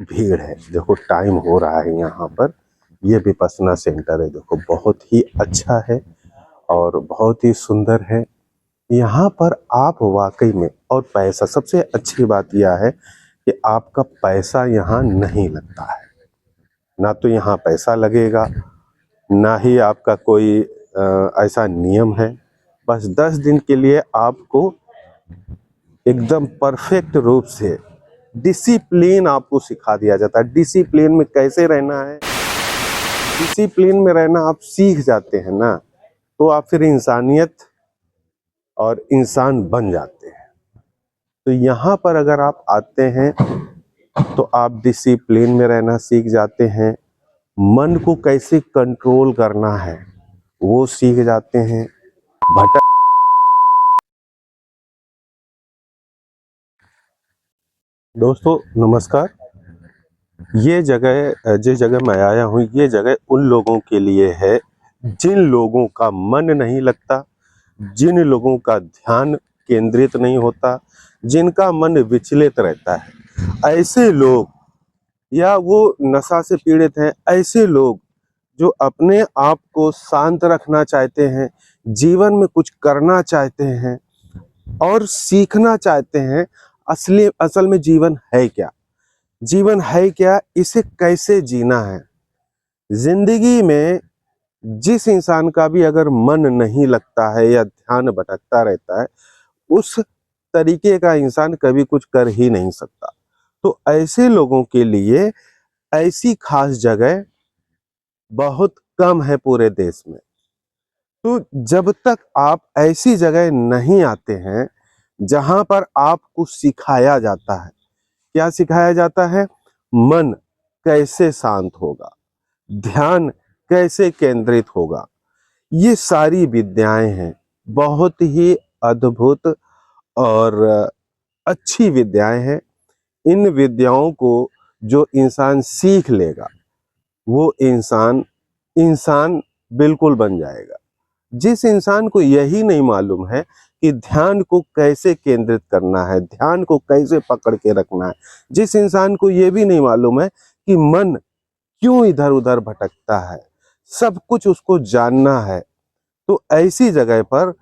भीड़ है। देखो टाइम हो रहा है यहाँ पर। ये विपश्यना सेंटर है, देखो बहुत ही अच्छा है और बहुत ही सुंदर है। यहाँ पर आप वाकई में, और पैसा, सबसे अच्छी बात यह है कि आपका पैसा यहाँ नहीं लगता है। ना तो यहाँ पैसा लगेगा, ना ही आपका कोई ऐसा नियम है। बस 10 दिन के लिए आपको एकदम परफेक्ट रूप से डिसिप्लिन आपको सिखा दिया जाता है। डिसिप्लिन में कैसे रहना है, डिसिप्लिन में रहना आप सीख जाते हैं ना, तो आप फिर इंसानियत और इंसान बन जाते हैं। तो यहाँ पर अगर आप आते हैं तो आप डिसिप्लिन में रहना सीख जाते हैं। मन को कैसे कंट्रोल करना है वो सीख जाते हैं। भटक दोस्तों नमस्कार। ये जगह, जिस जगह मैं आया हूँ, ये जगह उन लोगों के लिए है जिन लोगों का मन नहीं लगता, जिन लोगों का ध्यान केंद्रित नहीं होता, जिनका मन विचलित रहता है। ऐसे लोग, या वो नशा से पीड़ित हैं, ऐसे लोग जो अपने आप को शांत रखना चाहते हैं, जीवन में कुछ करना चाहते हैं और सीखना चाहते हैं असली असल में जीवन है क्या, जीवन है क्या, इसे कैसे जीना है। जिंदगी में जिस इंसान का भी अगर मन नहीं लगता है या ध्यान भटकता रहता है, उस तरीके का इंसान कभी कुछ कर ही नहीं सकता। तो ऐसे लोगों के लिए ऐसी खास जगह बहुत कम है पूरे देश में। तो जब तक आप ऐसी जगह नहीं आते हैं जहां पर आपको सिखाया जाता है, क्या सिखाया जाता है, मन कैसे शांत होगा, ध्यान कैसे केंद्रित होगा, ये सारी विद्याएं हैं। बहुत ही अद्भुत और अच्छी विद्याएं हैं। इन विद्याओं को जो इंसान सीख लेगा वो इंसान इंसान बिल्कुल बन जाएगा। जिस इंसान को यही नहीं मालूम है कि ध्यान को कैसे केंद्रित करना है, ध्यान को कैसे पकड़ के रखना है, जिस इंसान को यह भी नहीं मालूम है कि मन क्यों इधर उधर भटकता है, सब कुछ उसको जानना है, तो ऐसी जगह पर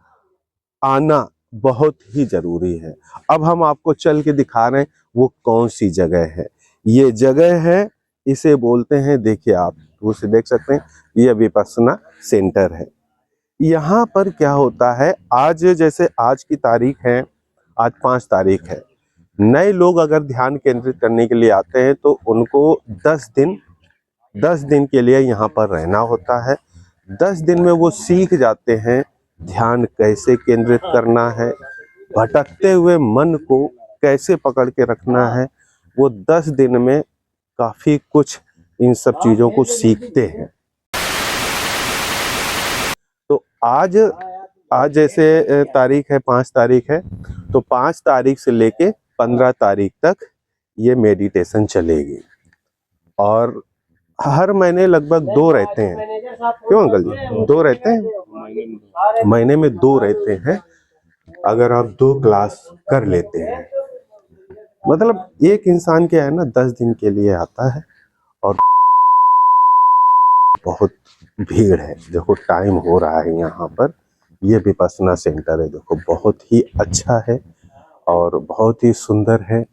आना बहुत ही जरूरी है। अब हम आपको चल के दिखा रहे हैं वो कौन सी जगह है। ये जगह है, इसे बोलते हैं, देखिए आप उसे देख सकते हैं, ये विपश्यना सेंटर है। यहाँ पर क्या होता है, आज जैसे आज की तारीख है, आज 5 तारीख है। नए लोग अगर ध्यान केंद्रित करने के लिए आते हैं तो उनको 10 दिन के लिए यहाँ पर रहना होता है। 10 दिन में वो सीख जाते हैं ध्यान कैसे केंद्रित करना है, भटकते हुए मन को कैसे पकड़ के रखना है। वो 10 दिन में काफ़ी कुछ इन सब चीज़ों को सीखते हैं। तो आज आज जैसे तारीख है, 5 तारीख है, तो 5 तारीख से लेके 15 तारीख तक ये मेडिटेशन चलेगी। और हर महीने लगभग 2 रहते हैं। क्यों अंकल जी, 2 रहते हैं, महीने में 2 रहते हैं। अगर आप 2 क्लास कर लेते हैं, मतलब एक इंसान क्या है ना, 10 दिन के लिए आता है और बहुत भीड़ है। देखो टाइम हो रहा है यहाँ पर। ये विपश्यना सेंटर है, देखो बहुत ही अच्छा है और बहुत ही सुंदर है।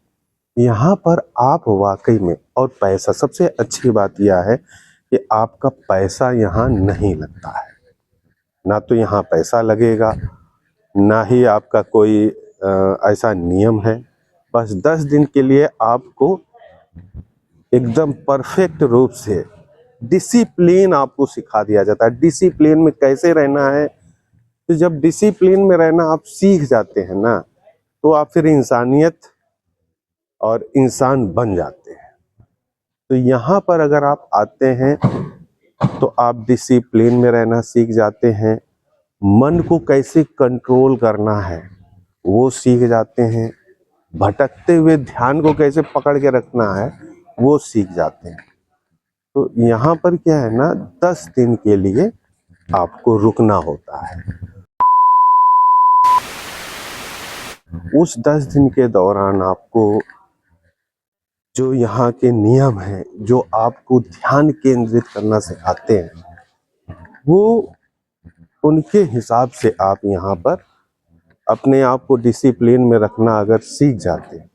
यहाँ पर आप वाकई में, और पैसा, सबसे अच्छी बात यह है कि आपका पैसा यहाँ नहीं लगता है। ना तो यहाँ पैसा लगेगा, ना ही आपका कोई ऐसा नियम है। बस 10 दिन के लिए आपको एकदम परफेक्ट रूप से डिसिप्लिन आपको सिखा दिया जाता है। डिसिप्लिन में कैसे रहना है, तो जब डिसिप्लिन में रहना आप सीख जाते हैं ना, तो आप फिर इंसानियत और इंसान बन जाते हैं। तो यहाँ पर अगर आप आते हैं तो आप डिसिप्लिन में रहना सीख जाते हैं। मन को कैसे कंट्रोल करना है वो सीख जाते हैं। भटकते हुए ध्यान को कैसे पकड़ के रखना है वो सीख जाते हैं। तो यहाँ पर क्या है ना, 10 दिन के लिए आपको रुकना होता है। उस 10 दिन के दौरान आपको जो यहाँ के नियम हैं, जो आपको ध्यान केंद्रित करना सिखाते हैं, वो उनके हिसाब से आप यहाँ पर अपने आप को डिसिप्लिन में रखना अगर सीख जाते हैं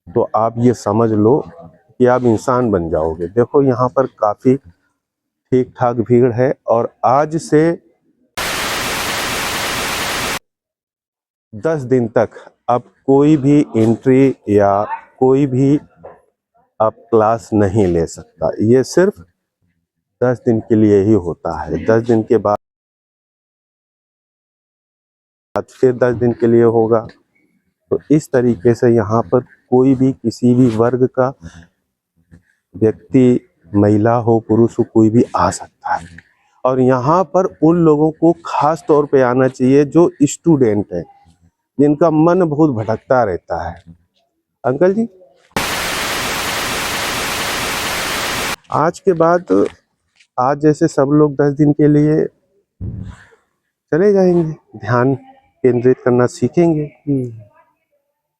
तो आप ये समझ लो कि आप इंसान बन जाओगे। देखो यहाँ पर काफ़ी ठीक ठाक भीड़ है और आज से 10 दिन तक अब कोई भी एंट्री या कोई भी अब क्लास नहीं ले सकता। ये सिर्फ 10 दिन के लिए ही होता है। 10 दिन के बाद फिर 10 दिन के लिए होगा। तो इस तरीके से यहाँ पर कोई भी किसी भी वर्ग का व्यक्ति, महिला हो पुरुष हो, कोई भी आ सकता है। और यहाँ पर उन लोगों को खास तौर पे आना चाहिए जो स्टूडेंट है, जिनका मन बहुत भटकता रहता है। अंकल जी, आज के बाद आज जैसे सब लोग 10 दिन के लिए चले जाएंगे, ध्यान केंद्रित करना सीखेंगे।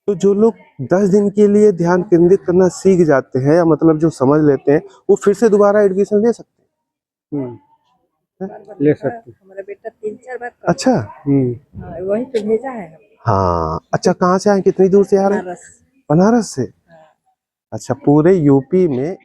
तो जो लोग 10 दिन के लिए ध्यान केंद्रित करना सीख जाते हैं, या मतलब जो समझ लेते हैं, वो फिर से दोबारा एडमिशन ले सकते हैं। ले सकते। हमारा बेटा 3-4 बार अच्छा, वही तो भेजा है हाँ, अच्छा, कहाँ से आए, कितनी दूर से आ रहे हैं? बनारस। बनारस से। अच्छा, पूरे यूपी में